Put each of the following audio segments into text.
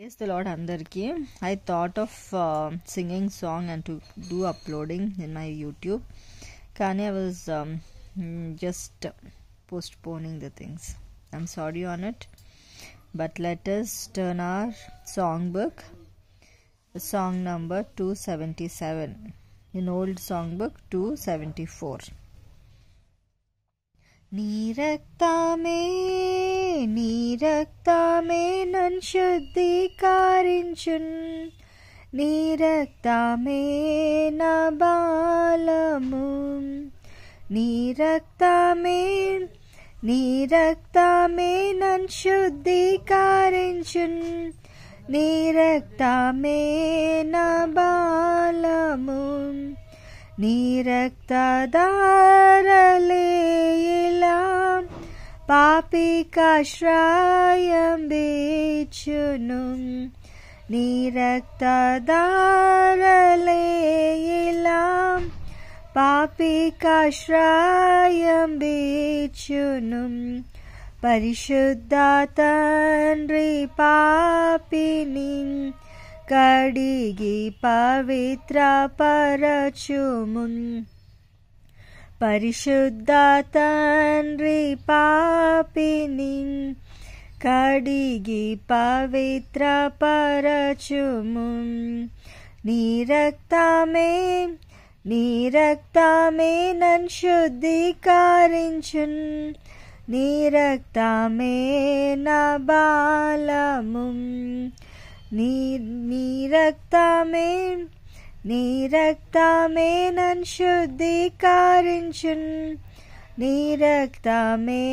Praise the Lord Andarki. I thought of singing song and to do uploading in my YouTube. Kani I was just postponing the things. I'm sorry on it. But let us turn our songbook. Song number 277. In old songbook 274. నీ రక్తమే నన్ను శుద్ధీకరించున్ నీ రక్తమే నా బలము నీ రక్తమే నన్ను శుద్ధీకరించున్ నీ రక్తమే నా బలము నీ రక్తధారలే ఇలా పాపికాశ్రయం బీచును నీ రక్తధారలే ఇలా పాపికాశ్రయం బీచును పరిశుద్ధ తండ్రి పాపిని కడిగి పవిత్ర పరచుమున్ పరిశుద్ధ తండ్రి పాపిని కడిగి పవిత్ర పరచుమున్ నీ రక్తమే నన్ను శుద్ధీకరించున్ నీ రక్తమే నా బలము నీ రక్తమే నన్ను శుద్ధీకరించున్ నీ రక్తమే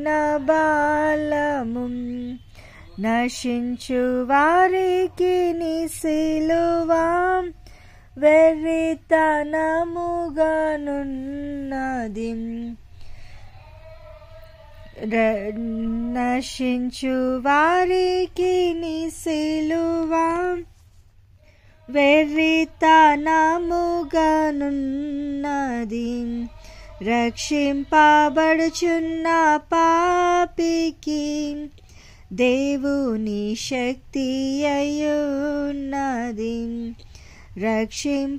నా బలము నశించు వారికి నీ సిలువ వెర్రితనముగానున్నది నశించు వారికి నీ సిలువ వెర్రితనముగానున్నది రక్షింపబడుచున్న పాపికి దేవుని శక్తి అయ్యున్నది రక్షింపబడుచున్న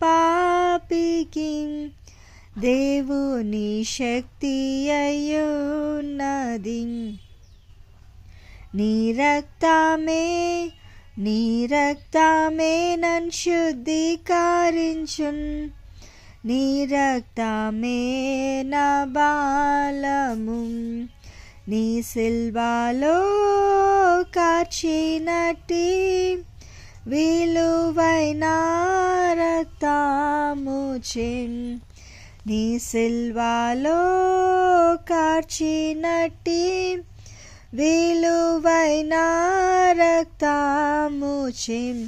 పాపికి దేవుని శక్తి అయ్యున్నది నీ రక్తమే నన్ను శుద్ధీకరించున్ నీ రక్తమే నా బలము నీ సిల్వలో కార్చినట్టి విలువైన రక్తముచెన్ నీ సిల్వలో కార్చినట్టి విలువైన రక్తముచెన్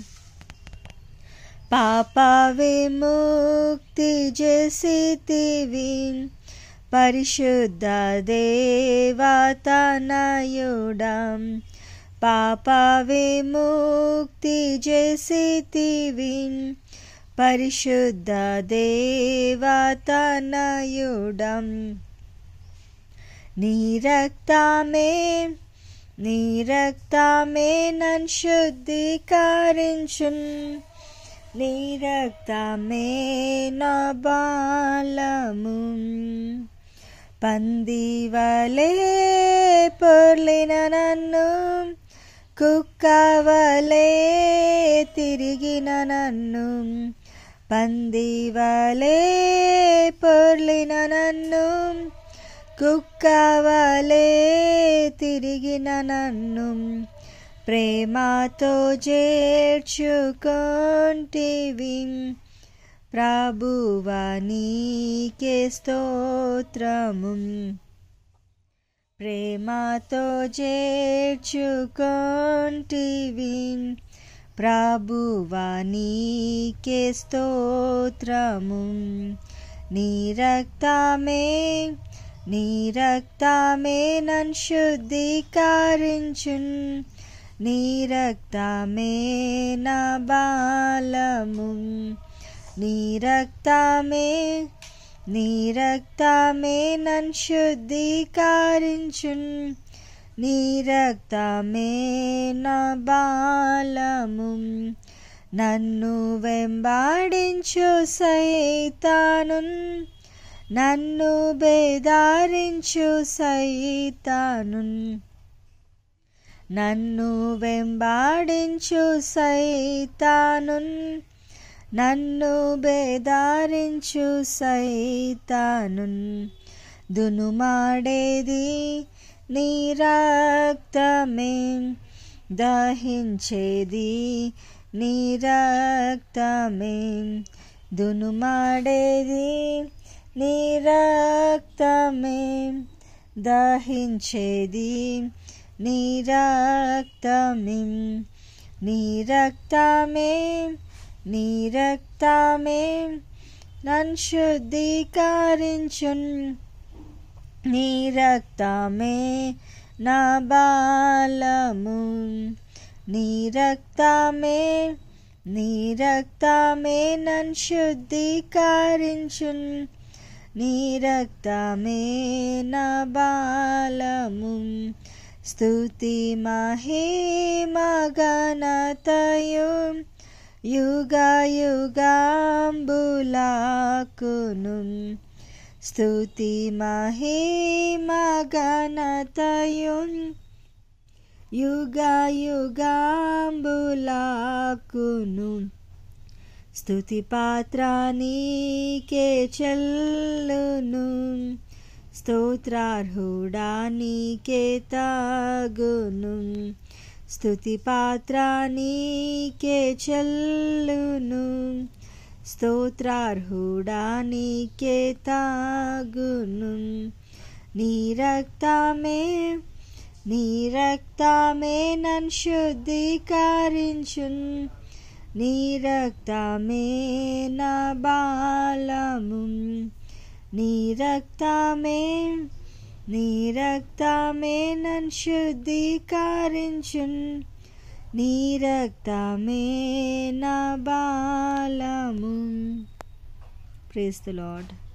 పాప విముక్తి చేసితివి పరిశుద్ధ దేవతనయుడా పాప విముక్తి చేసితివి పరిశుద్ధ దేవతనయుడా నీ రక్తమే నన్ను శుద్ధీకరించున్ నీ రక్తమే నా బలము పందివలే పొర్లిన నన్ను కుక్కవలే తిరిగిన నన్ను పందివలే పొర్లిన నన్ను కుక్కవలే తిరిగిన నన్ను ప్రేమతో చేర్చుకొంటివి ప్రభువా నీకే స్తోత్రము ప్రేమతో చేర్చుకొంటివి ప్రభువా నీకే స్తోత్రము నీ రక్తమే నన్ను శుద్ధీకరించున్ నీ రక్తమే నా బలము నీ రక్తమే నన్ను శుద్ధీకరించున్ నీ రక్తమే నా బాలము. నన్ను వెంబాడించు సైతాను, నన్ను బేదారించు సైతాను, నన్ను వెంబాడించు సైతాను, నన్ను బేదారించు సైతాను. దునుమాడేది నీ రక్తమే, దహించేది నీ రక్తమే. దునుమాడేది నీ రక్తమే, దహించేది నీ రక్తమే. నీ రక్తమే, నీ రక్తమే నన్ను శుద్ధీకరించున్. నీ రక్తమే నా బాలము. నీ రక్తమే, నీ రక్తమే నన్ను శుద్ధీకరించున్. నీ రక్తమే నా బాలము. స్తుతి మహిమ ఘనతయు యుగ యుగంబులకును. స్తుతి మహిమ ఘనతయు యుగ యుగంబులకును. స్తుతి పాత్ర నీకే చెల్లును, స్తోత్రార్హుడా నీకే తగును. స్తుతి పాత్ర నీకే చెల్లును, స్తోత్రార్హుడా నీకే తగును. నీ రక్తమే, నీ రక్తమే నన్ను శుద్ధీకరించున్. నీ రక్తమే నా బాలము. నీ రక్తమే, నీ రక్తమే నన్ను శుద్ధీకరించున్. నీ రక్తమే నా బాలము. Praise the lord.